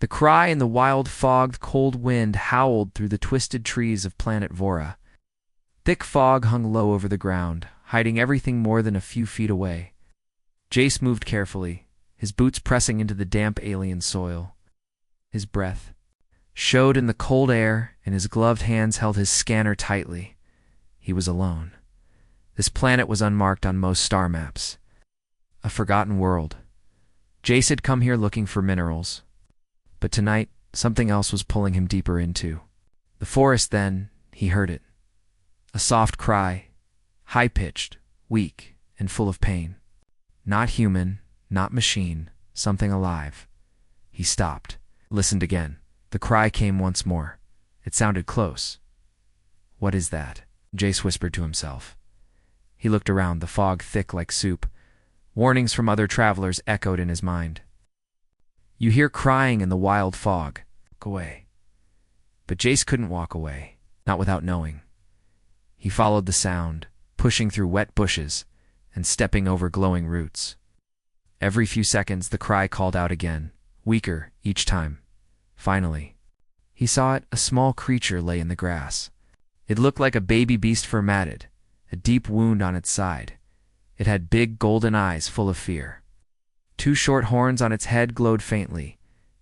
The cry in the wild fogged cold wind howled through the twisted trees of planet Vora. Thick fog hung low over the ground, hiding everything more than a few feet away. Jace moved carefully, his boots pressing into the damp alien soil. His breath showed in the cold air, and his gloved hands held his scanner tightly. He was alone. This planet was unmarked on most star maps. A forgotten world. Jace had come here looking for minerals. But tonight, something else was pulling him deeper into the forest. Then he heard it. A soft cry, high-pitched, weak, and full of pain. Not human, not machine, something alive. He stopped, listened again. The cry came once more. It sounded close. "What is that?" Jace whispered to himself. He looked around, the fog thick like soup. Warnings from other travelers echoed in his mind. "You hear crying in the wild fog. Walk away." But Jace couldn't walk away, not without knowing. He followed the sound, pushing through wet bushes and stepping over glowing roots. Every few seconds the cry called out again, weaker each time. Finally, he saw it. A small creature lay in the grass. It looked like a baby beast formatted, a deep wound on its side. It had big golden eyes full of fear. Two short horns on its head glowed faintly.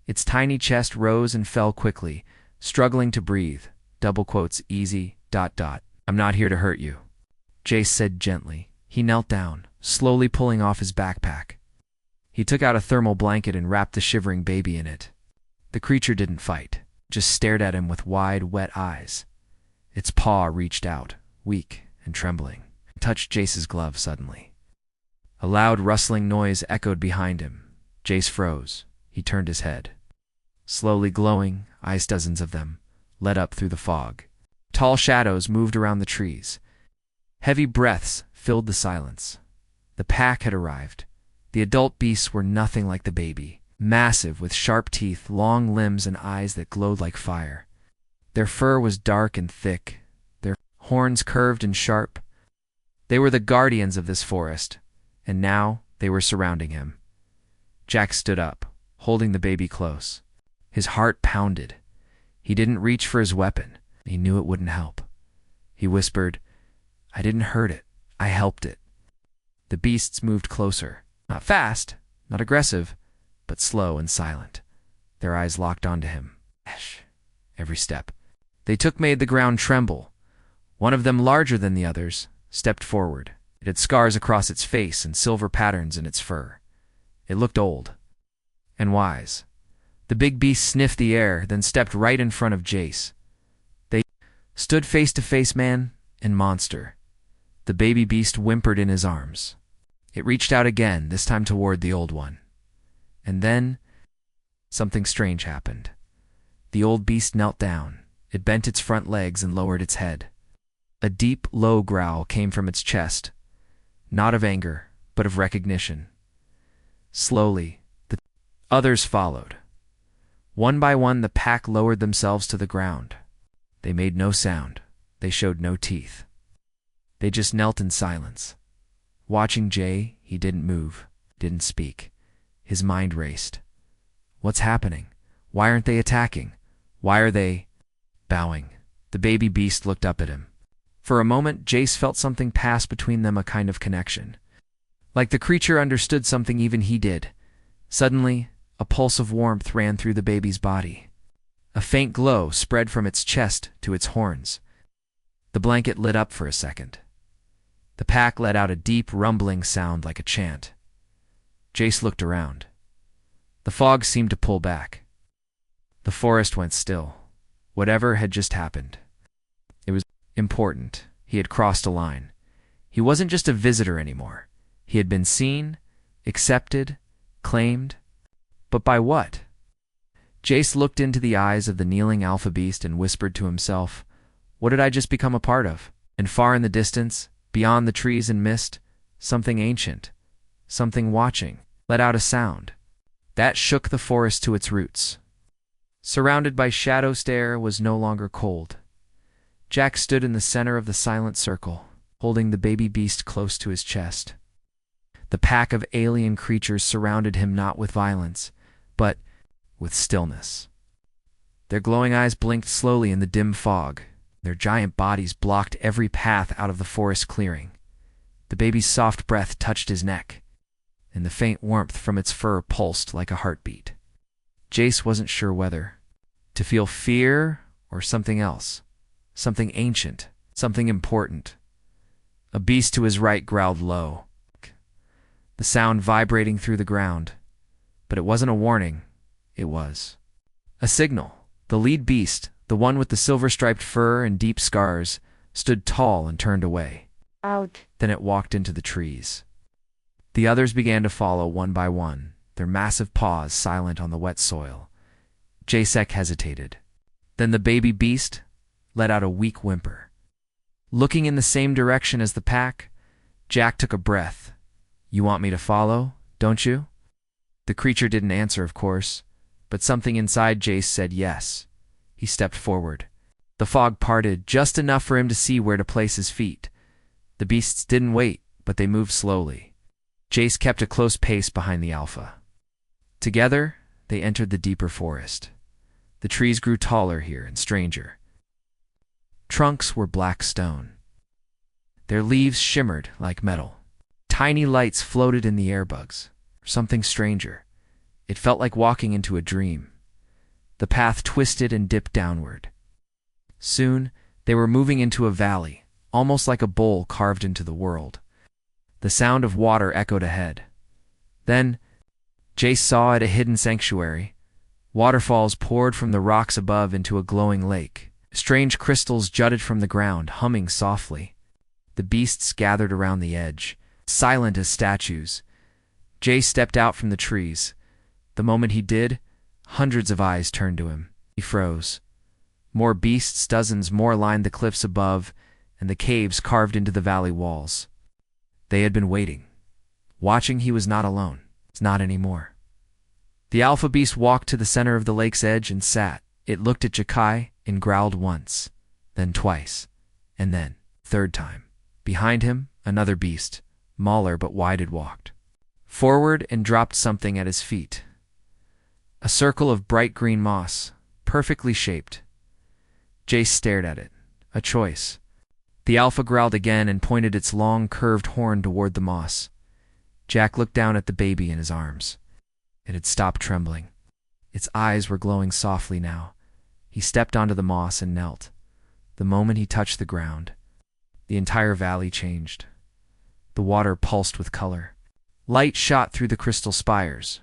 Its tiny chest rose and fell quickly, struggling to breathe. Double quotes, easy, ... "I'm not here to hurt you," Jace said gently. He knelt down, slowly pulling off his backpack. He took out a thermal blanket and wrapped the shivering baby in it. The creature didn't fight, just stared at him with wide, wet eyes. Its paw reached out, weak and trembling, and touched Jace's glove suddenly. A loud rustling noise echoed behind him. Jace froze. He turned his head. Slowly glowing eyes, dozens of them, led up through the fog. Tall shadows moved around the trees. Heavy breaths filled the silence. The pack had arrived. The adult beasts were nothing like the baby, massive with sharp teeth, long limbs, and eyes that glowed like fire. Their fur was dark and thick, their horns curved and sharp. They were the guardians of this forest, and now they were surrounding him. Jack stood up, holding the baby close. His heart pounded. He didn't reach for his weapon. He knew it wouldn't help. He whispered, "I didn't hurt it. I helped it." The beasts moved closer. Not fast, not aggressive, but slow and silent. Their eyes locked onto him. Every step they took made the ground tremble. One of them, larger than the others, stepped forward. It had scars across its face and silver patterns in its fur. It looked old and wise. The big beast sniffed the air, then stepped right in front of Jace. They stood face to face, man and monster. The baby beast whimpered in his arms. It reached out again, this time toward the old one. And then something strange happened. The old beast knelt down. It bent its front legs and lowered its head. A deep, low growl came from its chest, not of anger, but of recognition. Slowly, the others followed. One by one, the pack lowered themselves to the ground. They made no sound. They showed no teeth. They just knelt in silence. Watching Jay, he didn't move, didn't speak. His mind raced. What's happening? Why aren't they attacking? Why are they bowing? The baby beast looked up at him. For a moment, Jace felt something pass between them, a kind of connection. Like the creature understood something even he did. Suddenly, a pulse of warmth ran through the baby's body. A faint glow spread from its chest to its horns. The blanket lit up for a second. The pack let out a deep, rumbling sound like a chant. Jace looked around. The fog seemed to pull back. The forest went still. Whatever had just happened, it was important. He had crossed a line. He wasn't just a visitor anymore. He had been seen, accepted, claimed. But by what? Jace looked into the eyes of the kneeling alpha beast and whispered to himself, "What did I just become a part of?" And far in the distance, beyond the trees and mist, something ancient, something watching, let out a sound that shook the forest to its roots. Surrounded by shadow, air was no longer cold. Jack stood in the center of the silent circle, holding the baby beast close to his chest. The pack of alien creatures surrounded him, not with violence, but with stillness. Their glowing eyes blinked slowly in the dim fog. Their giant bodies blocked every path out of the forest clearing. The baby's soft breath touched his neck, and the faint warmth from its fur pulsed like a heartbeat. Jace wasn't sure whether to feel fear or something else, something ancient, something important. A beast to his right growled low, the sound vibrating through the ground. But it wasn't a warning, it was a signal. The lead beast, the one with the silver-striped fur and deep scars, stood tall and turned away. Out. Then it walked into the trees. The others began to follow one by one, their massive paws silent on the wet soil. Jace hesitated. Then the baby beast let out a weak whimper. Looking in the same direction as the pack, Jack took a breath. "You want me to follow, don't you?" The creature didn't answer, of course, but something inside Jace said yes. He stepped forward. The fog parted just enough for him to see where to place his feet. The beasts didn't wait, but they moved slowly. Jace kept a close pace behind the alpha. Together, they entered the deeper forest. The trees grew taller here and stranger. Trunks were black stone. Their leaves shimmered like metal. Tiny lights floated in the airbugs. Something stranger. It felt like walking into a dream. The path twisted and dipped downward. Soon, they were moving into a valley, almost like a bowl carved into the world. The sound of water echoed ahead. Then, Jace saw at a hidden sanctuary. Waterfalls poured from the rocks above into a glowing lake. Strange crystals jutted from the ground, humming softly. The beasts gathered around the edge, silent as statues. Jace stepped out from the trees. The moment he did, hundreds of eyes turned to him. He froze. More beasts, dozens more, lined the cliffs above and the caves carved into the valley walls. They had been waiting, watching. He was not alone. It's not anymore. The alpha beast walked to the center of the lake's edge and sat. It looked at Jakai and growled once, then twice, and then, third time. Behind him, another beast, smaller but wide, had walked forward and dropped something at his feet. A circle of bright green moss, perfectly shaped. Jace stared at it. A choice. The alpha growled again and pointed its long, curved horn toward the moss. Jack looked down at the baby in his arms. It had stopped trembling. Its eyes were glowing softly now. He stepped onto the moss and knelt. The moment he touched the ground, the entire valley changed. The water pulsed with color. Light shot through the crystal spires.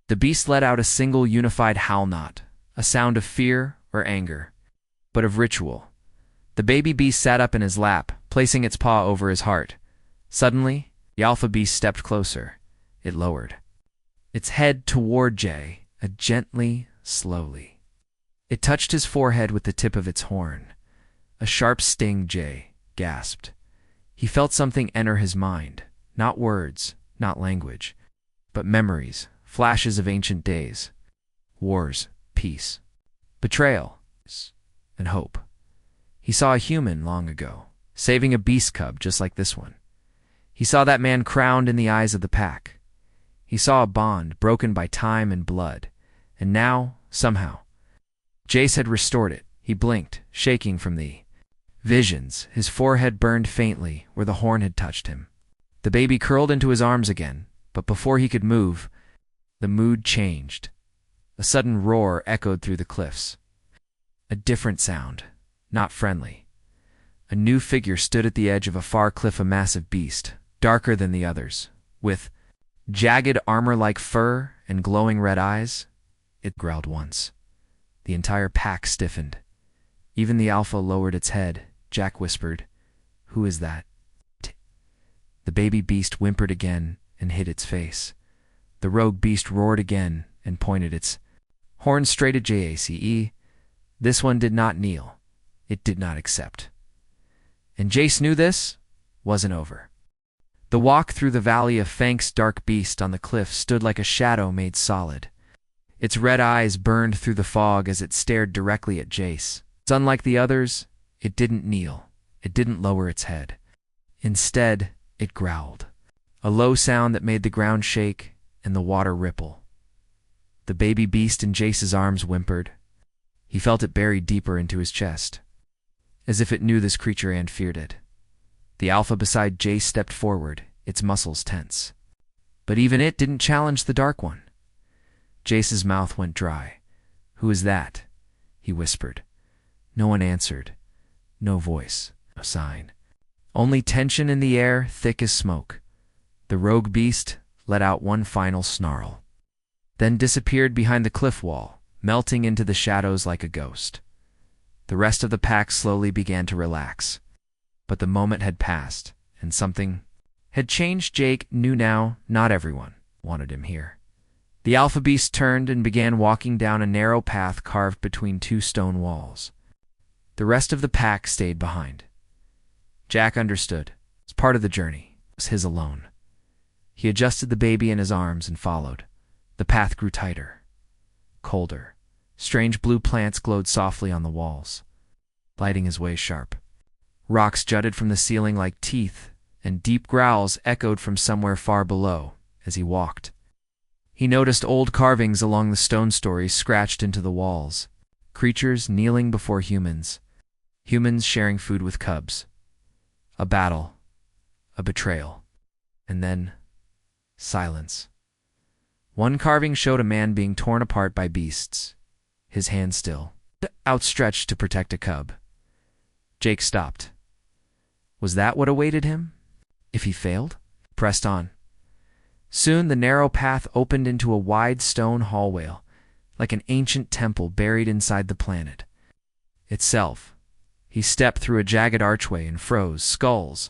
The beast let out a single unified howl, not a sound of fear or anger, but of ritual. The baby beast sat up in his lap, placing its paw over his heart. Suddenly, the alpha beast stepped closer. It lowered its head toward Jay, gently, slowly. It touched his forehead with the tip of its horn. A sharp sting. Jay gasped. He felt something enter his mind. Not words, not language, but memories, flashes of ancient days. Wars, peace, betrayal, and hope. He saw a human long ago, saving a beast cub just like this one. He saw that man crowned in the eyes of the pack. He saw a bond broken by time and blood, and now, somehow, Jace had restored it. He blinked, shaking from the visions. His forehead burned faintly where the horn had touched him. The baby curled into his arms again, but before he could move, the mood changed. A sudden roar echoed through the cliffs. A different sound, not friendly. A new figure stood at the edge of a far cliff, a massive beast, darker than the others, with jagged armor-like fur and glowing red eyes. It growled once. The entire pack stiffened. Even the alpha lowered its head. Jack whispered, "Who is that?" The baby beast whimpered again and hid its face. The rogue beast roared again and pointed its horn straight at Jace. This one did not kneel. It did not accept. And Jace knew this wasn't over. The walk through the valley of Fank's dark beast on the cliff stood like a shadow made solid. Its red eyes burned through the fog as it stared directly at Jace. Unlike the others, it didn't kneel. It didn't lower its head. Instead, it growled, a low sound that made the ground shake and the water ripple. The baby beast in Jace's arms whimpered. He felt it buried deeper into his chest, as if it knew this creature and feared it. The alpha beside Jace stepped forward, its muscles tense. But even it didn't challenge the Dark One. Jace's mouth went dry. "Who is that?" he whispered. No one answered. No voice, no sign. Only tension in the air, thick as smoke. The rogue beast let out one final snarl, then disappeared behind the cliff wall, melting into the shadows like a ghost. The rest of the pack slowly began to relax. But the moment had passed, and something had changed. Jake knew now not everyone wanted him here. The alpha beast turned and began walking down a narrow path carved between two stone walls. The rest of the pack stayed behind. Jack understood. It was part of the journey. It was his alone. He adjusted the baby in his arms and followed. The path grew tighter, colder. Strange blue plants glowed softly on the walls, lighting his way sharp. Rocks jutted from the ceiling like teeth, and deep growls echoed from somewhere far below as he walked. He noticed old carvings along the stone stories scratched into the walls, creatures kneeling before humans, humans sharing food with cubs. A battle, a betrayal, and then silence. One carving showed a man being torn apart by beasts, his hand still outstretched to protect a cub. Jake stopped. Was that what awaited him? If he failed? Pressed on. Soon the narrow path opened into a wide stone hallway, like an ancient temple buried inside the planet itself. He stepped through a jagged archway and froze. Skulls,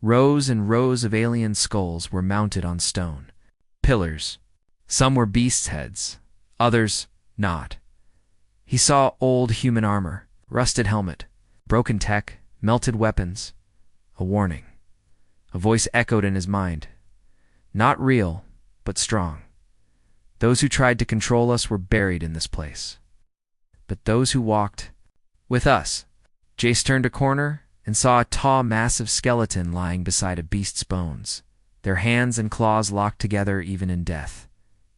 rows and rows of alien skulls, were mounted on stone pillars. Some were beasts' heads, others not. He saw old human armor, rusted helmet, broken tech, melted weapons. A warning. A voice echoed in his mind. Not real, but strong. Those who tried to control us were buried in this place. But those who walked with us. Jace turned a corner and saw a tall, massive skeleton lying beside a beast's bones, their hands and claws locked together even in death.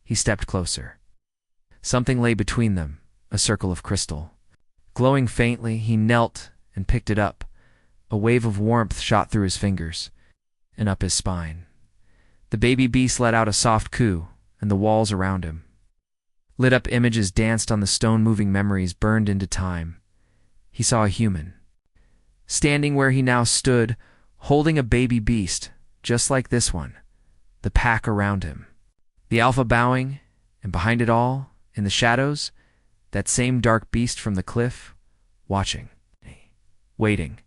He stepped closer. Something lay between them, a circle of crystal. Glowing faintly, he knelt and picked it up. A wave of warmth shot through his fingers and up his spine. The baby beast let out a soft coo, and the walls around him, lit up images danced on the stone. Moving memories burned into time. He saw a human, standing where he now stood, holding a baby beast, just like this one, the pack around him. The alpha bowing, and behind it all, in the shadows, that same dark beast from the cliff, watching, waiting.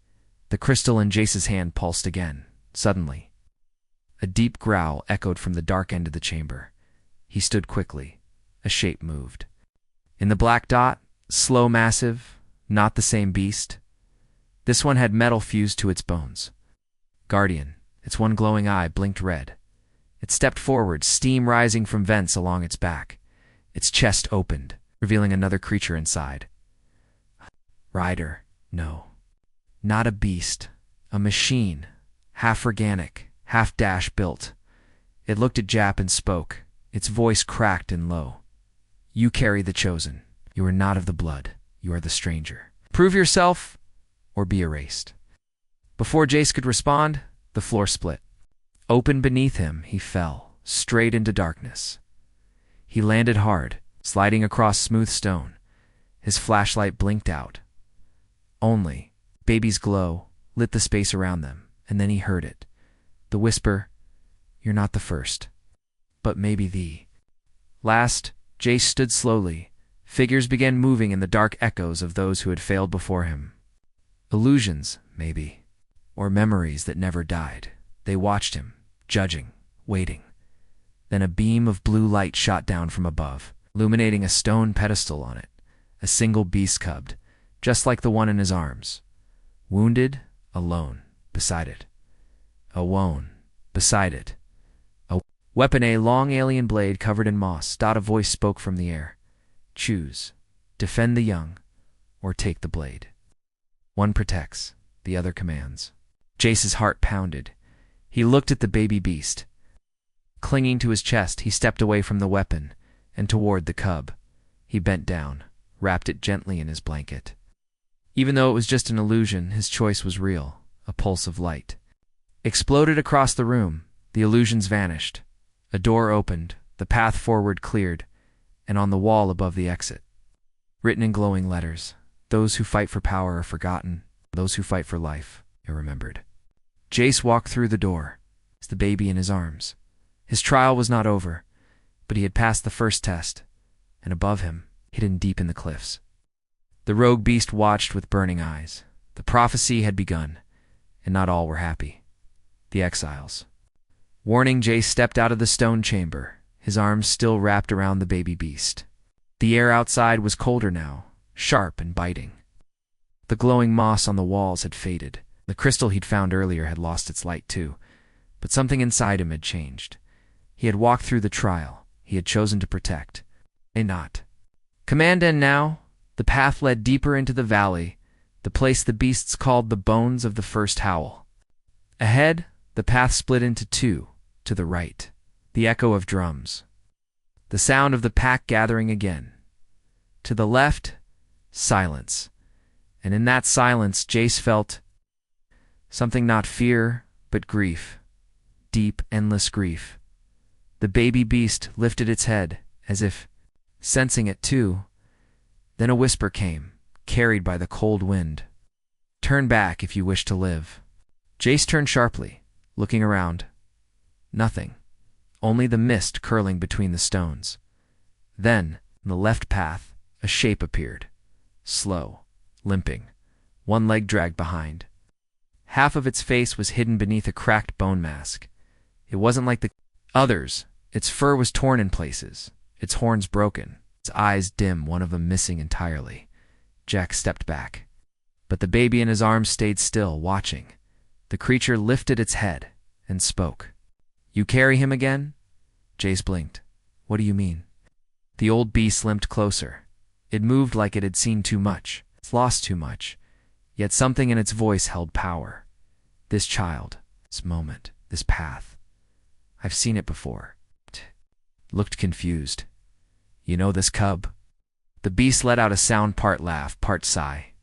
The crystal in Jace's hand pulsed again. Suddenly, a deep growl echoed from the dark end of the chamber. He stood quickly. A shape moved. In the black dot, slow, massive, not the same beast. This one had metal fused to its bones. Guardian, its one glowing eye blinked red. It stepped forward, steam rising from vents along its back. Its chest opened, revealing another creature inside. Rider, no. Not a beast, a machine, half organic, half dash built. It looked at Jap and spoke, its voice cracked and low. You carry the chosen. You are not of the blood. You are the stranger. Prove yourself, or be erased. Before Jace could respond, the floor split. Open beneath him, he fell, straight into darkness. He landed hard, sliding across smooth stone. His flashlight blinked out. Only baby's glow lit the space around them, and then he heard it. The whisper, "You're not the first, but maybe the last." Jace stood slowly. Figures began moving in the dark echoes of those who had failed before him. Illusions, maybe, or memories that never died. They watched him, judging, waiting. Then a beam of blue light shot down from above, illuminating a stone pedestal. On it, a single beast cub, just like the one in his arms. Wounded, alone, beside it. Alone, beside it. A weapon, a long alien blade covered in moss. A voice spoke from the air. Choose. Defend the young, or take the blade. One protects, the other commands. Jace's heart pounded. He looked at the baby beast. Clinging to his chest, he stepped away from the weapon and toward the cub. He bent down, wrapped it gently in his blanket. Even though it was just an illusion, his choice was real. A pulse of light exploded across the room. The illusions vanished. A door opened, the path forward cleared, and on the wall above the exit, written in glowing letters, "Those who fight for power are forgotten. Those who fight for life are remembered." Jace walked through the door, the baby in his arms. His trial was not over, but he had passed the first test, and above him, hidden deep in the cliffs, the rogue beast watched with burning eyes. The prophecy had begun, and not all were happy. The exiles. Warning, Jace stepped out of the stone chamber, his arms still wrapped around the baby beast. The air outside was colder now, sharp and biting. The glowing moss on the walls had faded. The crystal he'd found earlier had lost its light too, but something inside him had changed. He had walked through the trial. He had chosen to protect, and not. Command end now. The path led deeper into the valley, the place the beasts called the bones of the first howl. Ahead, the path split into two, to the right, the echo of drums, the sound of the pack gathering again. To the left, silence, and in that silence Jace felt something, not fear, but grief, deep, endless grief. The baby beast lifted its head, as if sensing it too. Then a whisper came, carried by the cold wind. "Turn back if you wish to live." Jace turned sharply, looking around. Nothing, only the mist curling between the stones. Then, in the left path, a shape appeared, slow, limping, one leg dragged behind. Half of its face was hidden beneath a cracked bone mask. It wasn't like the others. Its fur was torn in places, its horns broken, its eyes dim, one of them missing entirely. Jack stepped back, but the baby in his arms stayed still, watching. The creature lifted its head and spoke. "You carry him again?" Jace blinked. "What do you mean?" The old beast limped closer. It moved like it had seen too much, lost too much, yet something in its voice held power. "This child, this moment, this path. I've seen it before." Looked confused. "You know this cub?" The beast let out a sound, part laugh, part sigh.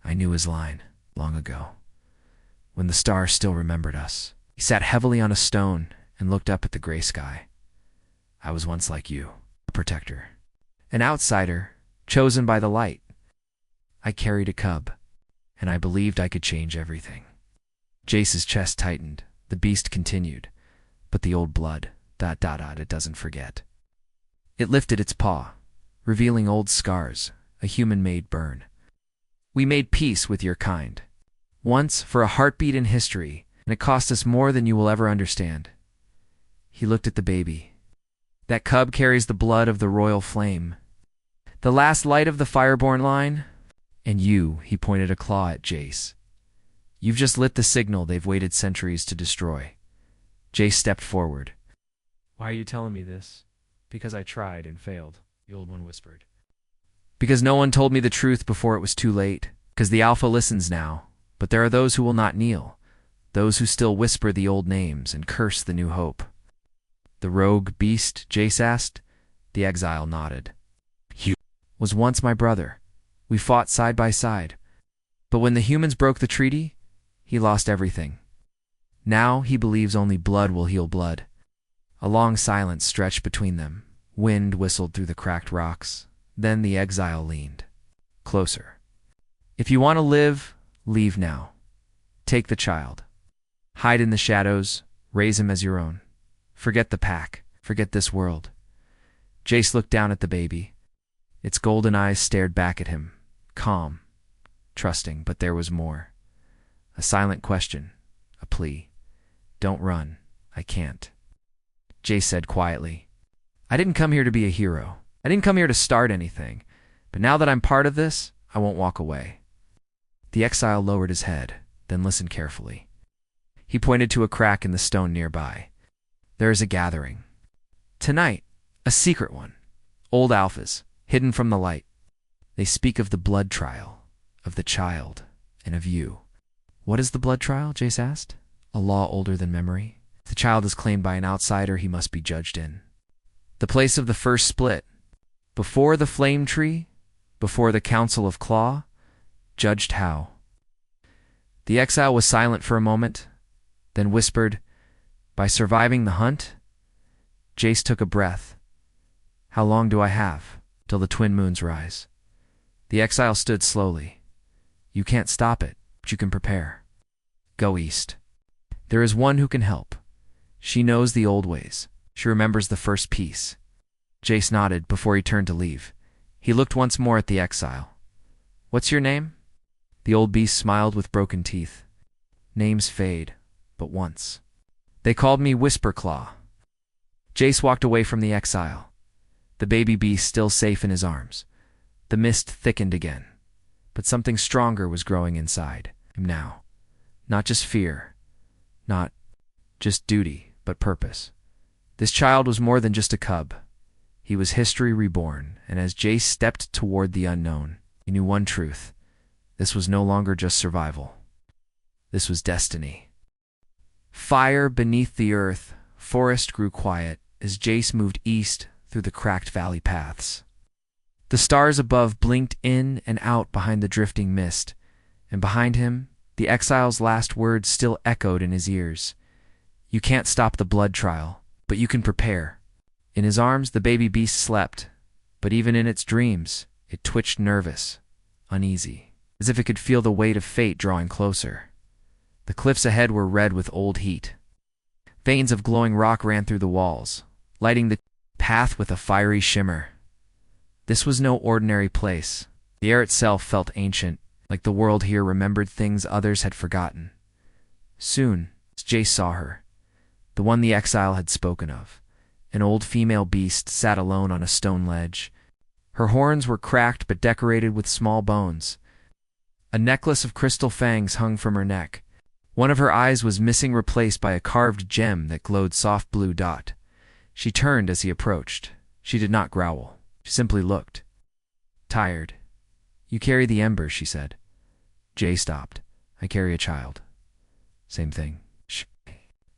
"I knew his line, long ago, when the stars still remembered us." He sat heavily on a stone and looked up at the gray sky. "I was once like you, a protector, an outsider, chosen by the light. I carried a cub, and I believed I could change everything." Jace's chest tightened. The beast continued. "But the old blood, it doesn't forget." It lifted its paw, revealing old scars, a human-made burn. "We made peace with your kind, once, for a heartbeat in history, and it cost us more than you will ever understand." He looked at the baby. "That cub carries the blood of the royal flame, the last light of the fireborn line. And you," he pointed a claw at Jace, "you've just lit the signal they've waited centuries to destroy." Jace stepped forward. "Why are you telling me this?" "Because I tried and failed," the old one whispered. "Because no one told me the truth before it was too late. Because the Alpha listens now, but there are those who will not kneel, those who still whisper the old names and curse the new hope." "The rogue beast?" Jace asked. The exile nodded. "He was once my brother. We fought side by side. But when the humans broke the treaty, he lost everything. Now he believes only blood will heal blood." A long silence stretched between them. Wind whistled through the cracked rocks. Then the exile leaned closer. "If you want to live, leave now. Take the child. Hide in the shadows. Raise him as your own. Forget the pack. Forget this world." Jace looked down at the baby. Its golden eyes stared back at him, calm, trusting, but there was more. A silent question, a plea. "Don't run. I can't." Jace said quietly, "I didn't come here to be a hero. I didn't come here to start anything. But now that I'm part of this, I won't walk away." The exile lowered his head, then listened carefully. He pointed to a crack in the stone nearby. "There is a gathering. Tonight, a secret one. Old alphas, hidden from the light. They speak of the blood trial, of the child, and of you." "What is the blood trial?" Jace asked. "A law older than memory. If the child is claimed by an outsider, he must be judged in The place of the first split. Before the flame tree, before the council of claw, judged how. The exile was silent for a moment, then whispered, "By surviving the hunt?" Jace took a breath. "How long do I have?" "Till the twin moons rise." The exile stood slowly. "You can't stop it, but you can prepare. Go east. There is one who can help. She knows the old ways. She remembers the first peace." Jace nodded before he turned to leave. He looked once more at the exile. "What's your name?" The old beast smiled with broken teeth. "Names fade, but once. They called me Whisperclaw." Jace walked away from the exile, the baby beast still safe in his arms. The mist thickened again, but something stronger was growing inside him now. Not just fear, not just duty, but purpose. This child was more than just a cub. He was history reborn, and as Jace stepped toward the unknown, he knew one truth. This was no longer just survival. This was destiny. Fire beneath the earth, forest grew quiet as Jace moved east through the cracked valley paths. The stars above blinked in and out behind the drifting mist, and behind him, the exile's last words still echoed in his ears. "You can't stop the blood trial, but you can prepare." In his arms, the baby beast slept, but even in its dreams, it twitched nervous, uneasy, as if it could feel the weight of fate drawing closer. The cliffs ahead were red with old heat. Veins of glowing rock ran through the walls, lighting the path with a fiery shimmer. This was no ordinary place. The air itself felt ancient, like the world here remembered things others had forgotten. Soon, Jace saw her, the one the exile had spoken of. An old female beast sat alone on a stone ledge. Her horns were cracked but decorated with small bones. A necklace of crystal fangs hung from her neck. One of her eyes was missing, replaced by a carved gem that glowed soft blue dot. She turned as he approached. She did not growl. She simply looked. "Tired. You carry the embers," she said. Jay stopped. "I carry a child." "Same thing." She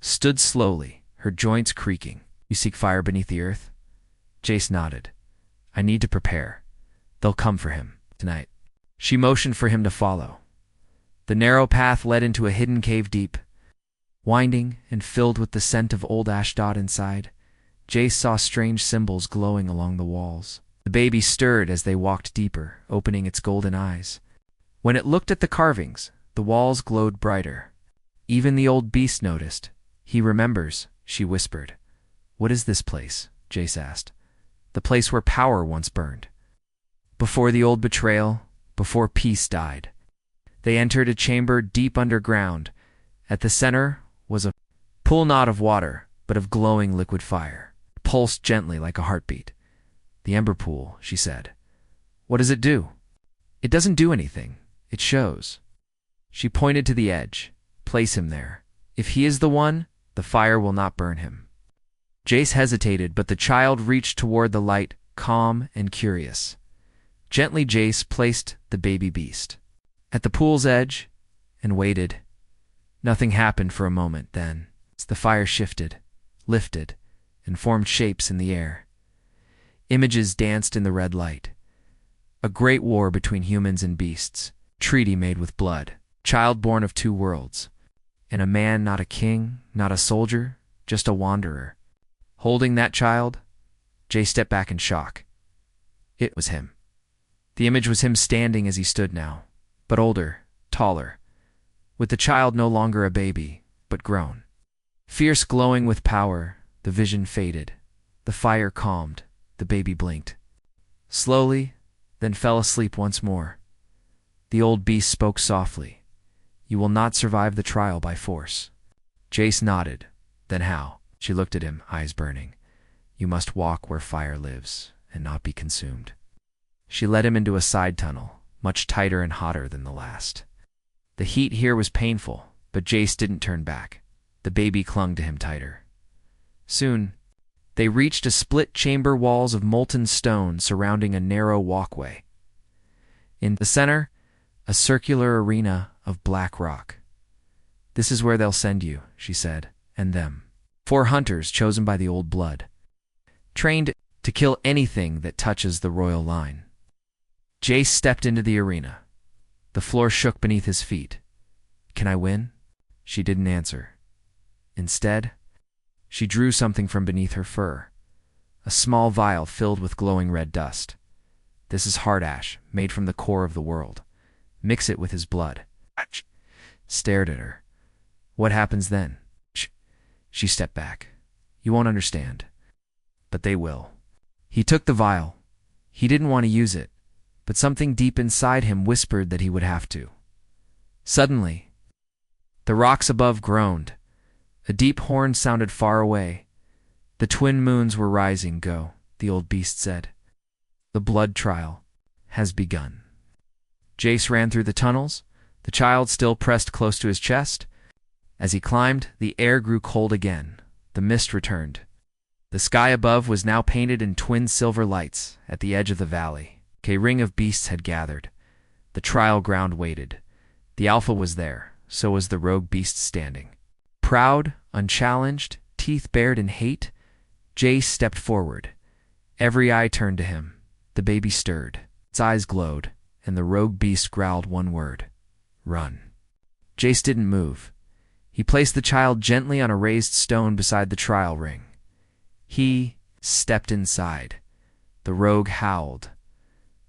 stood slowly, her joints creaking. "You seek fire beneath the earth?" Jace nodded. "I need to prepare. They'll come for him tonight." She motioned for him to follow. The narrow path led into a hidden cave deep, winding and filled with the scent of old ashdod inside. Jace saw strange symbols glowing along the walls. The baby stirred as they walked deeper, opening its golden eyes. When it looked at the carvings, the walls glowed brighter. Even the old beast noticed. "He remembers," she whispered. "What is this place?" Jace asked. "The place where power once burned. Before the old betrayal, before peace died." They entered a chamber deep underground. At the center was a pool, not of water, but of glowing liquid fire. It pulsed gently like a heartbeat. "The ember pool," she said. "What does it do?" "It doesn't do anything. It shows." She pointed to the edge. "Place him there. If he is the one, the fire will not burn him." Jace hesitated, but the child reached toward the light, calm and curious. Gently, Jace placed the baby beast at the pool's edge and waited. Nothing happened for a moment. Then the fire shifted, lifted, and formed shapes in the air. Images danced in the red light. A great war between humans and beasts, treaty made with blood, child born of two worlds, and a man, not a king, not a soldier, just a wanderer. Holding that child, Jay stepped back in shock. It was him. The image was him standing as he stood now, but older, taller, with the child no longer a baby, but grown. Fierce, glowing with power, the vision faded. The fire calmed. The baby blinked. Slowly, then fell asleep once more. The old beast spoke softly. "You will not survive the trial by force." Jace nodded. "Then how?" She looked at him, eyes burning. "You must walk where fire lives, and not be consumed." She led him into a side tunnel, much tighter and hotter than the last. The heat here was painful, but Jace didn't turn back. The baby clung to him tighter. Soon, they reached a split chamber, walls of molten stone surrounding a narrow walkway. In the center, a circular arena of black rock. "This is where they'll send you," she said, "and them. 4 hunters chosen by the old blood. trained to kill anything that touches the royal line. Jace stepped into the arena. The floor shook beneath his feet. "Can I win?" She didn't answer. Instead, she drew something from beneath her fur, a small vial filled with glowing red dust. "This is hard ash, made from the core of the world. Mix it with his blood." Stared at her. "What happens then?" She stepped back. "You won't understand. But they will." He took the vial. He didn't want to use it, but something deep inside him whispered that he would have to. Suddenly, the rocks above groaned. A deep horn sounded far away. "The twin moons were rising, go," the old beast said. "The blood trial has begun." Jace ran through the tunnels, the child still pressed close to his chest. As he climbed, the air grew cold again. The mist returned. The sky above was now painted in twin silver lights. At the edge of the valley, a ring of beasts had gathered. The trial ground waited. The alpha was there, so was the rogue beast standing. Proud, unchallenged, teeth bared in hate, Jace stepped forward. Every eye turned to him. The baby stirred. Its eyes glowed, and the rogue beast growled one word: "Run." Jace didn't move. He placed the child gently on a raised stone beside the trial ring. He stepped inside. The rogue howled.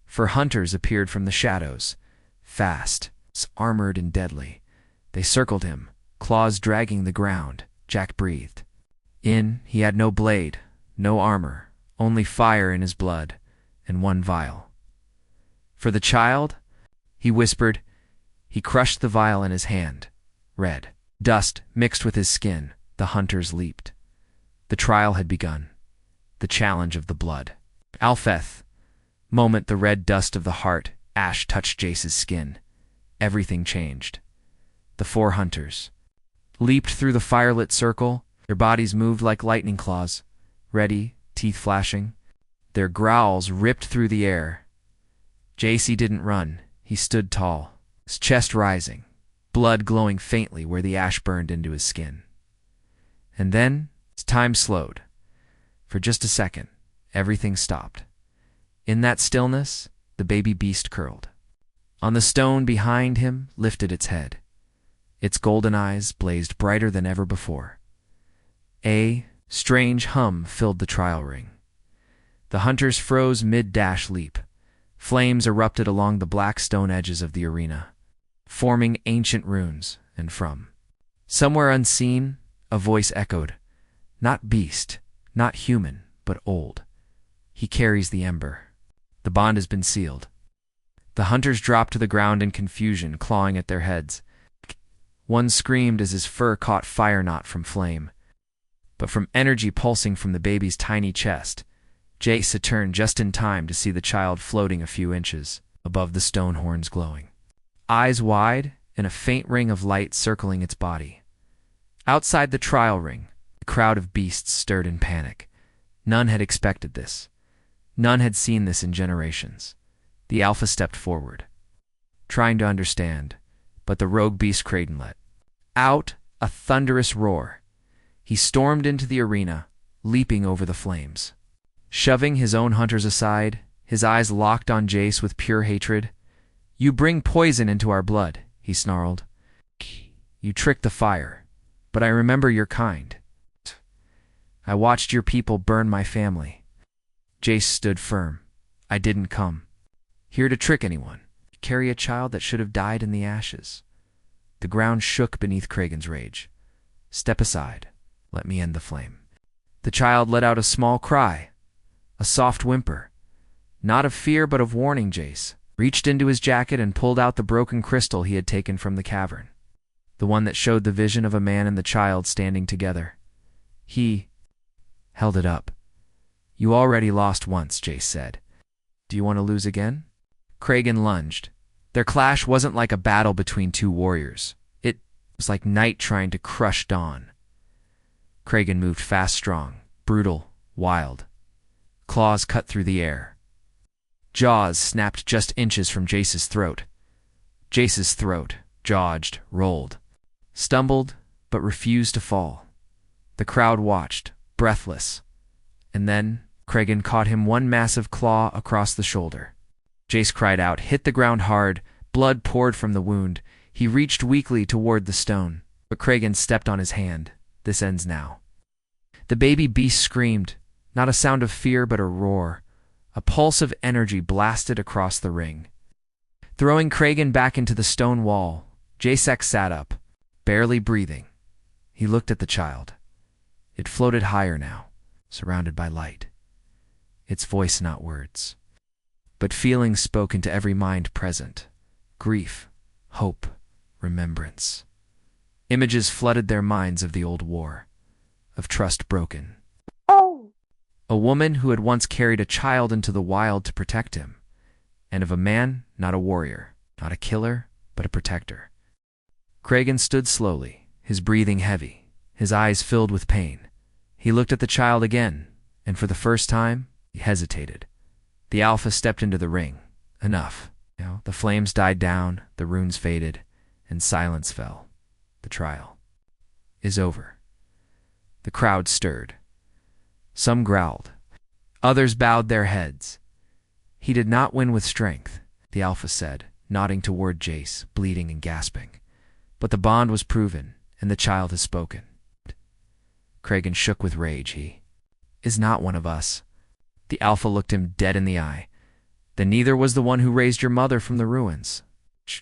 For hunters appeared from the shadows, fast, armored and deadly. They circled him, claws dragging the ground. Jack breathed. He had no blade, no armor, only fire in his blood, and one vial. For the child, he whispered. He crushed the vial in his hand. Red dust mixed with his skin. The hunters leaped. The trial had begun. The challenge of the blood. Alfeth. Moment the red dust of the heart, ash touched Jace's skin. Everything changed. The four hunters leaped through the firelit circle. Their bodies moved like lightning claws, ready, teeth flashing. Their growls ripped through the air. Jace didn't run. He stood tall, his chest rising, blood glowing faintly where the ash burned into his skin. And then time slowed. For just a second, everything stopped. In that stillness, the baby beast curled. On the stone behind him lifted its head. Its golden eyes blazed brighter than ever before. A strange hum filled the trial ring. The hunters froze mid-dash leap. Flames erupted along the black stone edges of the arena, forming ancient runes, and from somewhere unseen, a voice echoed. Not beast, not human, but old. He carries the ember. The bond has been sealed. The hunters dropped to the ground in confusion, clawing at their heads. One screamed as his fur caught fire not from flame, but from energy pulsing from the baby's tiny chest. Jace had turned just in time to see the child floating a few inches above the stone horns glowing. Eyes wide and a faint ring of light circling its body. Outside the trial ring, the crowd of beasts stirred in panic. None had expected this. None had seen this in generations. The alpha stepped forward, trying to understand, but the rogue beast Kraden let out a thunderous roar. He stormed into the arena, leaping over the flames. Shoving his own hunters aside, his eyes locked on Jace with pure hatred. "You bring poison into our blood," he snarled. "You trick the fire, but I remember your kind. I watched your people burn my family." Jace stood firm. "I didn't come here to trick anyone, to carry a child that should have died in the ashes." The ground shook beneath Kragen's rage. "Step aside. Let me end the flame." The child let out a small cry, a soft whimper. Not of fear, but of warning. Jace reached into his jacket and pulled out the broken crystal he had taken from the cavern, the one that showed the vision of a man and the child standing together. He held it up. "You already lost once," Jace said. "Do you want to lose again?" Kragen lunged. Their clash wasn't like a battle between two warriors. It was like night trying to crush dawn. Kragen moved fast, strong, brutal, wild. Claws cut through the air. Jaws snapped just inches from Jace's throat. Jace's throat jauged, rolled, stumbled, but refused to fall. The crowd watched, breathless. And then Kragan caught him one massive claw across the shoulder. Jace cried out, hit the ground hard. Blood poured from the wound. He reached weakly toward the stone, but Kragan stepped on his hand. This ends now. The baby beast screamed, not a sound of fear but a roar. A pulse of energy blasted across the ring. Throwing Kragan back into the stone wall, Jace sat up, barely breathing. He looked at the child. It floated higher now, surrounded by light. Its voice not words, but feelings spoke into every mind present. Grief, hope, remembrance. Images flooded their minds of the old war, of trust broken. A woman who had once carried a child into the wild to protect him, and of a man, not a warrior, not a killer, but a protector. Kragan stood slowly, his breathing heavy, his eyes filled with pain. He looked at the child again, and for the first time, he hesitated. The Alpha stepped into the ring. Enough. The flames died down, the runes faded, and silence fell. The trial is over. The crowd stirred. Some growled. Others bowed their heads. He did not win with strength, the Alpha said, nodding toward Jace, bleeding and gasping. But the bond was proven, and the child has spoken. Kragan shook with rage. He is not one of us. The Alpha looked him dead in the eye. Then neither was the one who raised your mother from the ruins. Shh.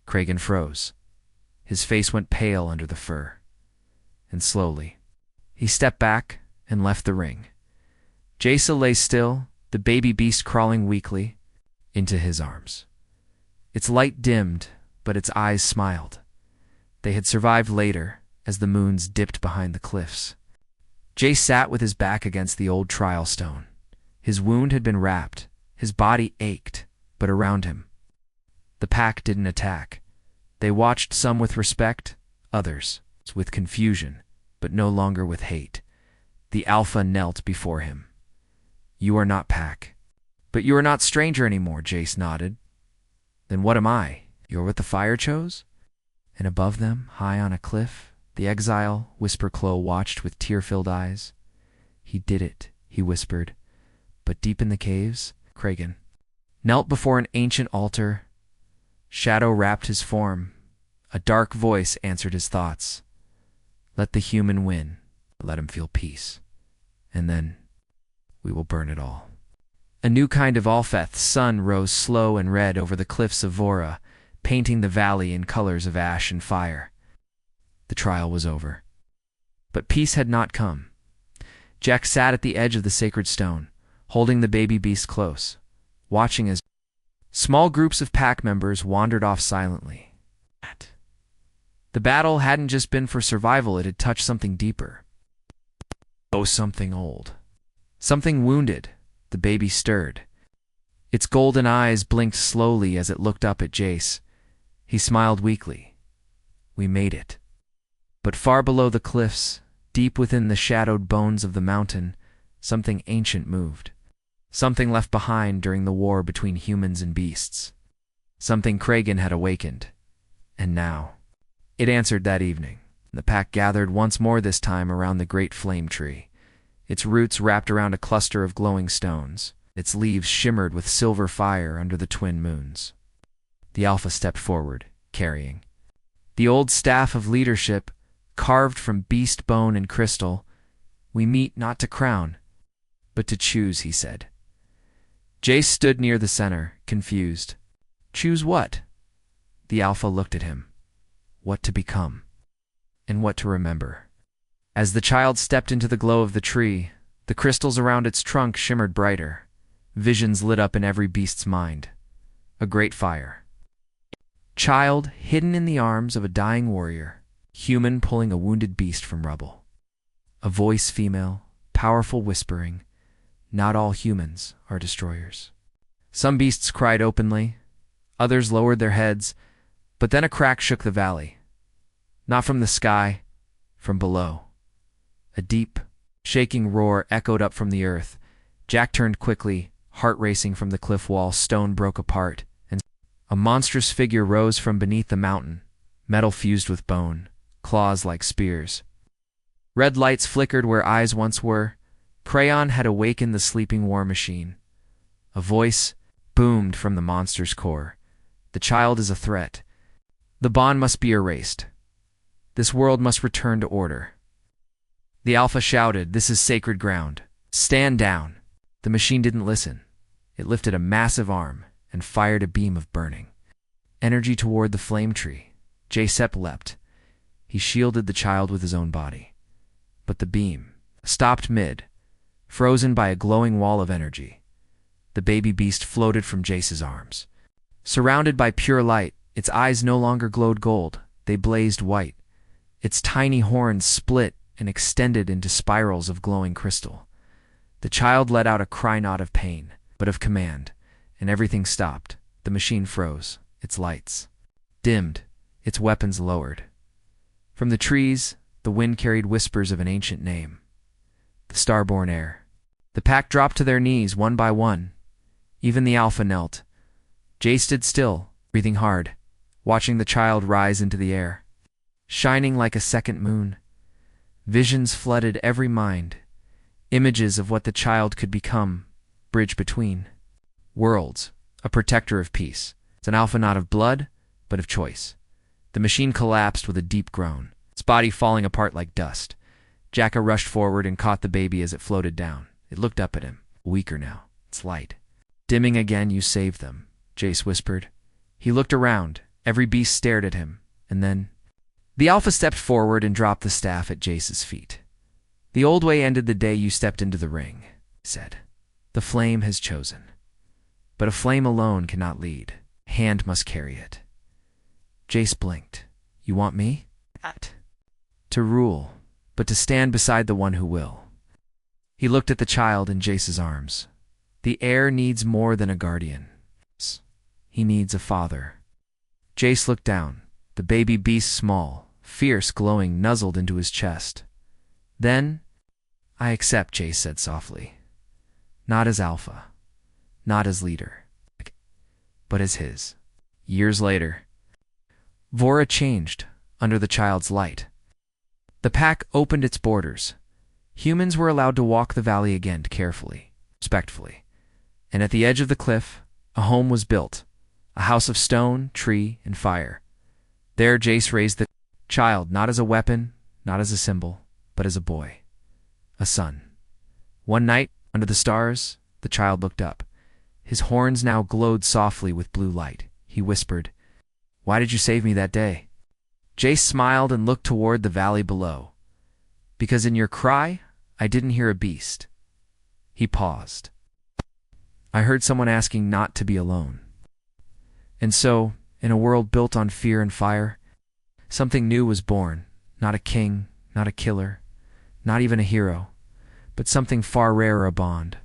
Kragan froze. His face went pale under the fur. And slowly, he stepped back and left the ring. Jace lay still, the baby beast crawling weakly into his arms. Its light dimmed, but its eyes smiled. They had survived later, as the moons dipped behind the cliffs. Jace sat with his back against the old trial stone. His wound had been wrapped. His body ached, but around him, the pack didn't attack. They watched, some with respect, others with confusion, but no longer with hate. The Alpha knelt before him. You are not pack. But you are not stranger anymore, Jace nodded. Then what am I? You're what the fire chose? And above them, high on a cliff, the exile, Whisper Clo watched with tear-filled eyes. He did it, he whispered. But deep in the caves, Kragan knelt before an ancient altar. Shadow wrapped his form. A dark voice answered his thoughts. Let the human win. Let him feel peace. And then we will burn it all. A new kind of Alfeth's sun rose slow and red over the cliffs of Vora, painting the valley in colors of ash and fire. The trial was over. But peace had not come. Jack sat at the edge of the sacred stone, holding the baby beast close, watching as small groups of pack members wandered off silently. The battle hadn't just been for survival, it had touched something deeper. Oh, something old. Something wounded. The baby stirred. Its golden eyes blinked slowly as it looked up at Jace. He smiled weakly. We made it. But far below the cliffs, deep within the shadowed bones of the mountain, something ancient moved. Something left behind during the war between humans and beasts. Something Kragan had awakened. And now, it answered that evening. The pack gathered once more, this time around the great flame tree. Its roots wrapped around a cluster of glowing stones. Its leaves shimmered with silver fire under the twin moons. The Alpha stepped forward, carrying the old staff of leadership, carved from beast bone and crystal. We meet not to crown, but to choose, he said. Jace stood near the center, confused. Choose what? The Alpha looked at him. What to become, and what to remember. As the child stepped into the glow of the tree, the crystals around its trunk shimmered brighter. Visions lit up in every beast's mind. A great fire. Child hidden in the arms of a dying warrior. Human pulling a wounded beast from rubble. A voice female, powerful whispering. Not all humans are destroyers. Some beasts cried openly. Others lowered their heads. But then a crack shook the valley. Not from the sky, from below. A deep, shaking roar echoed up from the earth. Jack turned quickly, heart racing from the cliff wall. Stone broke apart, and a monstrous figure rose from beneath the mountain, metal fused with bone, claws like spears. Red lights flickered where eyes once were. Crayon had awakened the sleeping war machine. A voice boomed from the monster's core. The child is a threat. The bond must be erased. This world must return to order. The Alpha shouted, "This is sacred ground. Stand down." The machine didn't listen. It lifted a massive arm and fired a beam of burning energy toward the flame tree. Jace leapt. He shielded the child with his own body. But the beam stopped mid, frozen by a glowing wall of energy. The baby beast floated from Jace's arms. Surrounded by pure light, its eyes no longer glowed gold. They blazed white. Its tiny horns split and extended into spirals of glowing crystal. The child let out a cry not of pain, but of command, and everything stopped. The machine froze, its lights dimmed, its weapons lowered. From the trees, the wind carried whispers of an ancient name. The starborn heir. The pack dropped to their knees one by one. Even the Alpha knelt. Jace stood still, breathing hard, watching the child rise into the air. Shining like a second moon, visions flooded every mind. Images of what the child could become, bridge between worlds, a protector of peace. It's an Alpha not of blood, but of choice. The machine collapsed with a deep groan, its body falling apart like dust. Jacka rushed forward and caught the baby as it floated down. It looked up at him, weaker now, its light dimming again. "You saved them," Jace whispered. He looked around. Every beast stared at him, and then the Alpha stepped forward and dropped the staff at Jace's feet. "The old way ended the day you stepped into the ring," he said. "The flame has chosen. But a flame alone cannot lead. A hand must carry it." Jace blinked. "You want me?" "To rule, but to stand beside the one who will." He looked at the child in Jace's arms. "The heir needs more than a guardian. He needs a father." Jace looked down. The baby beast, small, fierce, glowing, nuzzled into his chest. Then, "I accept," Jace said softly. "Not as Alpha, not as leader, but as his." Years later, Vora changed under the child's light. The pack opened its borders. Humans were allowed to walk the valley again carefully, respectfully. And at the edge of the cliff, a home was built, a house of stone, tree, and fire. There Jace raised the child, not as a weapon, not as a symbol, but as a boy, a son. One night, under the stars, the child looked up. His horns now glowed softly with blue light. He whispered, "Why did you save me that day?" Jace smiled and looked toward the valley below. "Because in your cry, I didn't hear a beast." He paused. "I heard someone asking not to be alone." And so, in a world built on fear and fire, something new was born. Not a king, not a killer, not even a hero, but something far rarer, a bond.